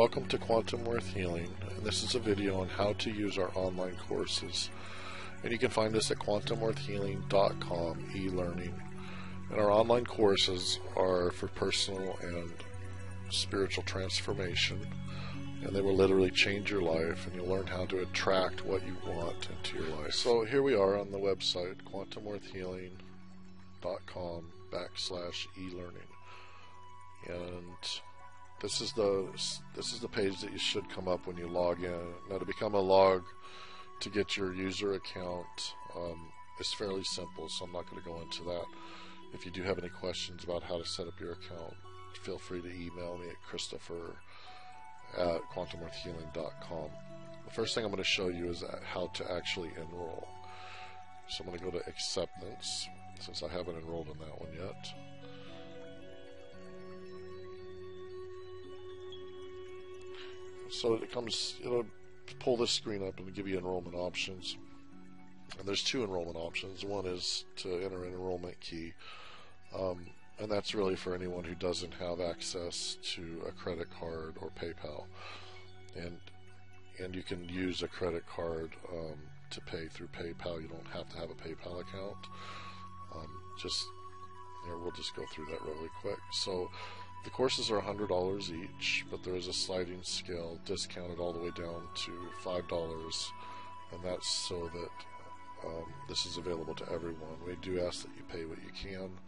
Welcome to Quantum Worth Healing, and this is a video on how to use our online courses. And you can find us at quantumworthhealing.com e-learning. And our online courses are for personal and spiritual transformation, and they will literally change your life, and you'll learn how to attract what you want into your life. So here we are on the website, quantumworthhealing.com/e-learning. And this is the page that you should come up when you log in. Now, to become a log to get your user account is fairly simple, so I'm not going to go into that. If you do have any questions about how to set up your account, feel free to email me at christopher@quantumworthhealing.com. The first thing I'm going to show you is how to actually enroll. So I'm going to go to acceptance, since I haven't enrolled in that one yet. So it'll pull this screen up and give you enrollment options. And there's two enrollment options. One is to enter an enrollment key, and that's really for anyone who doesn't have access to a credit card or PayPal. And you can use a credit card to pay through PayPal. You don't have to have a PayPal account. We'll just go through that really quick. So the courses are $100 each, but there is a sliding scale discounted all the way down to $5, and that's so that this is available to everyone. We do ask that you pay what you can.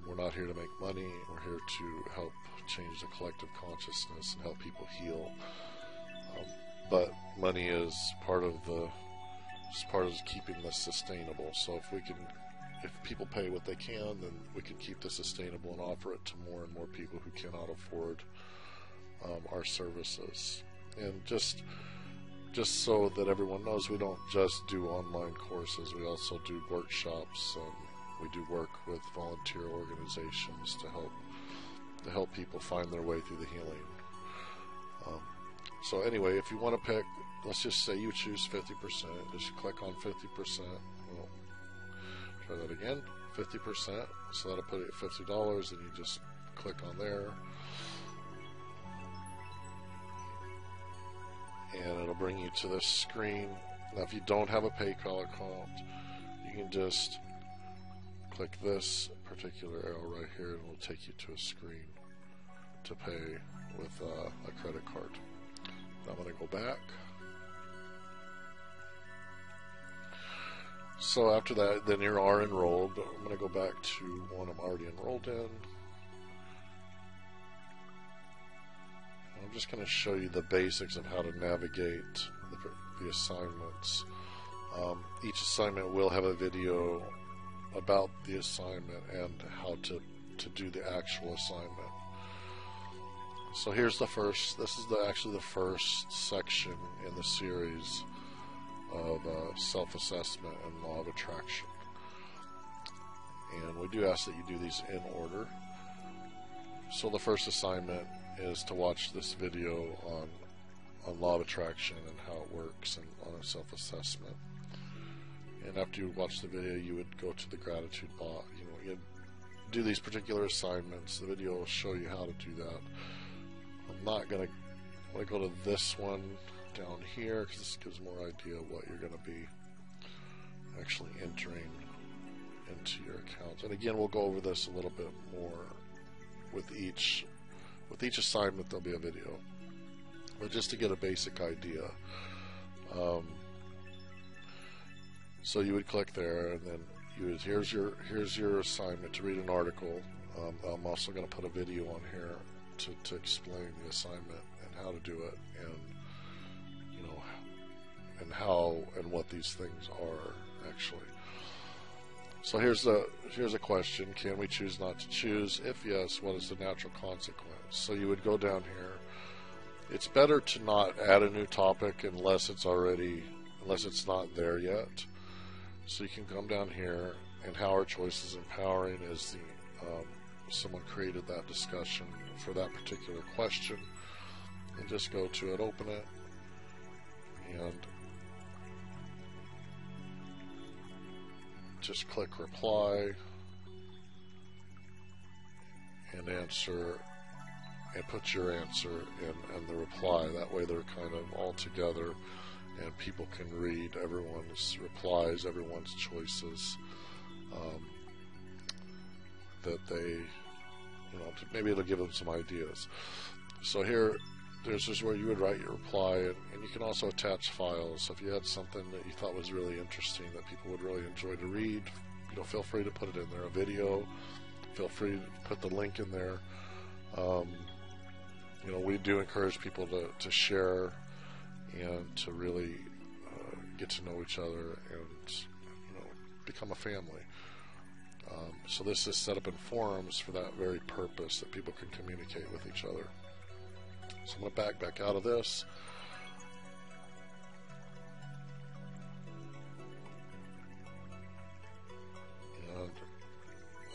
We're not here to make money. We're here to help change the collective consciousness and help people heal. But money is part of keeping this sustainable. So if people pay what they can, then we can keep this sustainable and offer it to more and more people who cannot afford our services. And just so that everyone knows, we don't just do online courses. We also do workshops. We do work with volunteer organizations to help people find their way through the healing. So anyway, if you want to pick, let's just say you choose 50%. Just click on 50%. Well, try that again, 50%. So that'll put it at $50, and you just click on there, and it'll bring you to this screen. Now, if you don't have a PayPal account, you can just click this particular arrow right here, and it'll take you to a screen to pay with a credit card. Now I'm going to go back. So after that, then you are enrolled. I'm going to go back to one I'm already enrolled in. I'm just going to show you the basics of how to navigate the assignments. Each assignment will have a video about the assignment and how to do the actual assignment. So here's the first. This is actually the first section in the series of self-assessment and law of attraction. And we do ask that you do these in order. So the first assignment is to watch this video on law of attraction and how it works, and on a self-assessment. And after you watch the video, you would go to the gratitude box. You'd do these particular assignments. The video will show you how to do that. I'm going to go to this one down here, because this gives more idea of what you're going to be actually entering into your account. And again, we'll go over this a little bit more with each assignment. There'll be a video, but just to get a basic idea. So you would click there, and then here's your assignment to read an article. I'm also going to put a video on here to explain the assignment and how to do it, and how and what these things are actually. So here's a question: can we choose not to choose? If yes, what is the natural consequence? So you would go down here. It's better to not add a new topic unless it's not there yet. So you can come down here, and how our choice is empowering is someone created that discussion for that particular question, and just go to it, open it, and just click reply and answer and put your answer and the reply. That way they're kind of all together, and people can read everyone's replies, everyone's choices, that they, maybe it'll give them some ideas. So here, this is where you would write your reply, and you can also attach files. So if you had something that you thought was really interesting that people would really enjoy to read, feel free to put it in there. A video, feel free to put the link in there. We do encourage people to share and to really get to know each other and become a family. So this is set up in forums for that very purpose, that people can communicate with each other. So I'm going to back out of this. And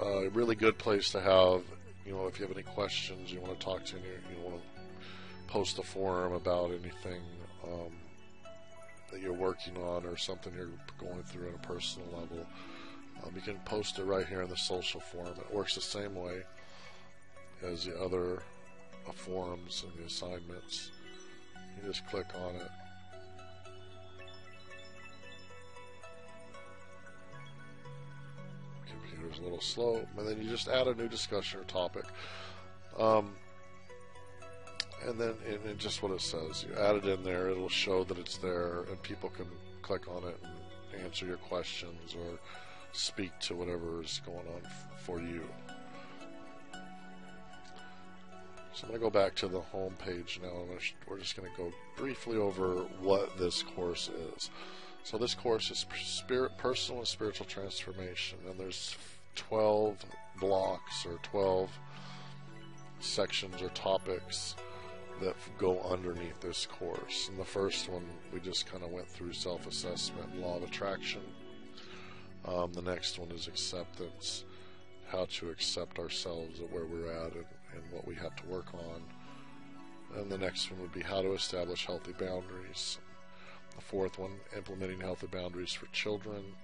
a really good place to have, if you have any questions, you want to talk to me, you want to post a forum about anything that you're working on or something you're going through on a personal level, you can post it right here in the social forum. It works the same way as the other forums and the assignments. You just click on it. Computer's a little slow, and then you just add a new discussion or topic. And then just what it says, you add it in there, it'll show that it's there, and people can click on it and answer your questions or speak to whatever is going on for you. So I'm going to go back to the home page now. We're just going to go briefly over what this course is. So this course is personal and spiritual transformation, and there's 12 blocks or 12 sections or topics that go underneath this course. And the first one, we just kind of went through self-assessment and law of attraction. The next one is acceptance, how to accept ourselves at where we're at and what we have to work on. And the next one would be how to establish healthy boundaries. The fourth one, implementing healthy boundaries for children.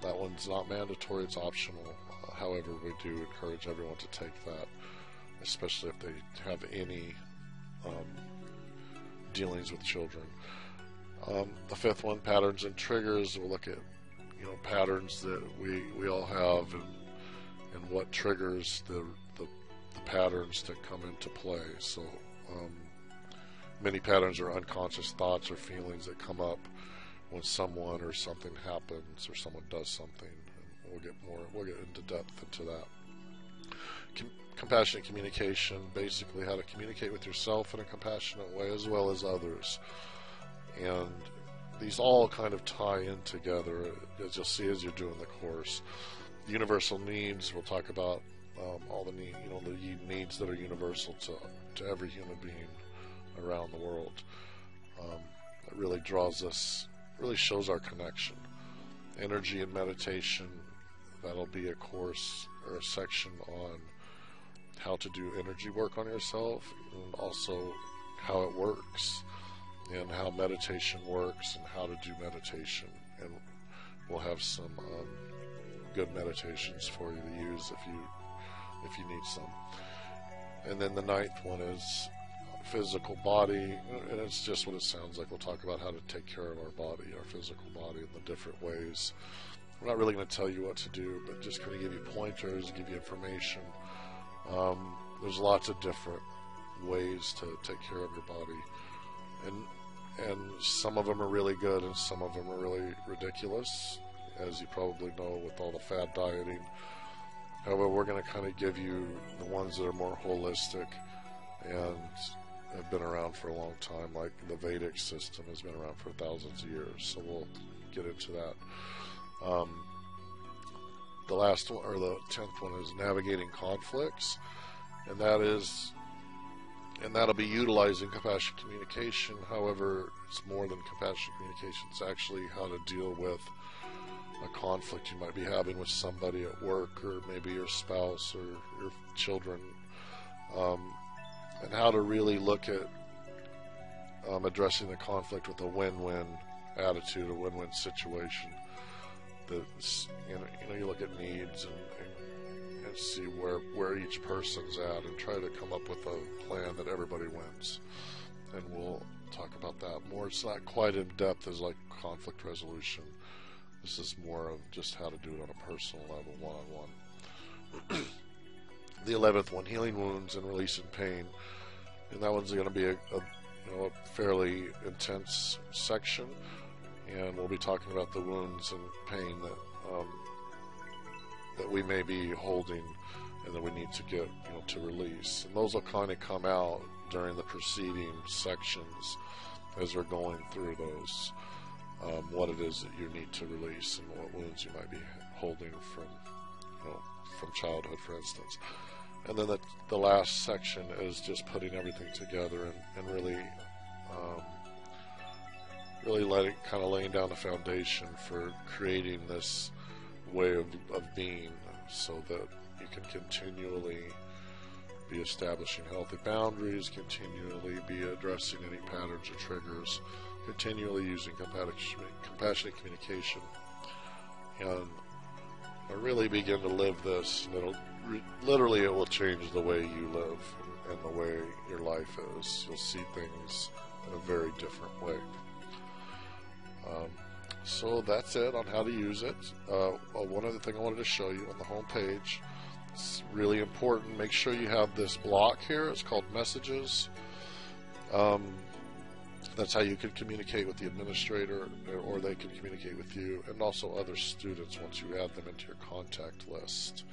That one's not mandatory, it's optional. However, we do encourage everyone to take that, especially if they have any dealings with children. The fifth one, patterns and triggers. We'll look at patterns that we all have and what triggers the patterns that come into play. So many patterns are unconscious thoughts or feelings that come up when someone or something happens or someone does something. And we'll get into depth into that. Compassionate communication, basically how to communicate with yourself in a compassionate way as well as others. And these all kind of tie in together, as you'll see as you're doing the course. Universal needs, we'll talk about all the the needs that are universal to every human being around the world. It really really shows our connection. Energy and meditation, that'll be a course or a section on how to do energy work on yourself, and also how it works, and how meditation works, and how to do meditation. And we'll have some good meditations for you to use if you need some. And then the ninth one is physical body, and it's just what it sounds like. We'll talk about how to take care of our body, our physical body, in the different ways. We're not really going to tell you what to do, but just going to give you pointers, give you information. There's lots of different ways to take care of your body, and some of them are really good, and some of them are really ridiculous, as you probably know with all the fad dieting. However, we're going to kind of give you the ones that are more holistic and have been around for a long time, like the Vedic system has been around for thousands of years, so we'll get into that. The last one, or the 10th one, is navigating conflicts, and that'll be utilizing compassionate communication. However, it's more than compassionate communication. It's actually how to deal with a conflict you might be having with somebody at work, or maybe your spouse or your children, and how to really look at addressing the conflict with a win-win attitude, a win-win situation. You look at needs and and see where each person's at and try to come up with a plan that everybody wins. And we'll talk about that more. It's not quite in depth as like conflict resolution. This is more of just how to do it on a personal level, one-on-one. The 11th one, healing wounds and releasing pain. And that one's going to be a fairly intense section. And we'll be talking about the wounds and pain that we may be holding and that we need to get to release. And those will kind of come out during the preceding sections as we're going through those, what it is that you need to release and what wounds you might be holding from childhood, for instance. And then the last section is just putting everything together and really laying down the foundation for creating this way of being, so that you can continually be establishing healthy boundaries, continually be addressing any patterns or triggers, continually using compassionate communication, and really begin to live this. And it will change the way you live and the way your life is. You'll see things in a very different way. So that's it on how to use it. One other thing I wanted to show you on the home page. It's really important. Make sure you have this block here. It's called Messages. That's how you can communicate with the administrator, or they can communicate with you, and also other students once you add them into your contact list.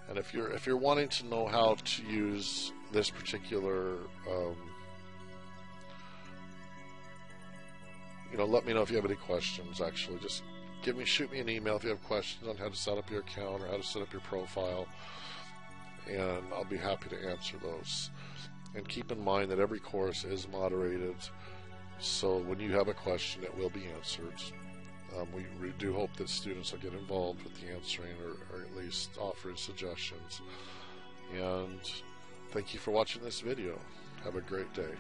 And if you're wanting to know how to use this particular, let me know if you have any questions. Actually, just shoot me an email if you have questions on how to set up your account or how to set up your profile, and I'll be happy to answer those. And keep in mind that every course is moderated, so when you have a question, it will be answered. We do hope that students will get involved with the answering, or at least offering suggestions. And thank you for watching this video. Have a great day.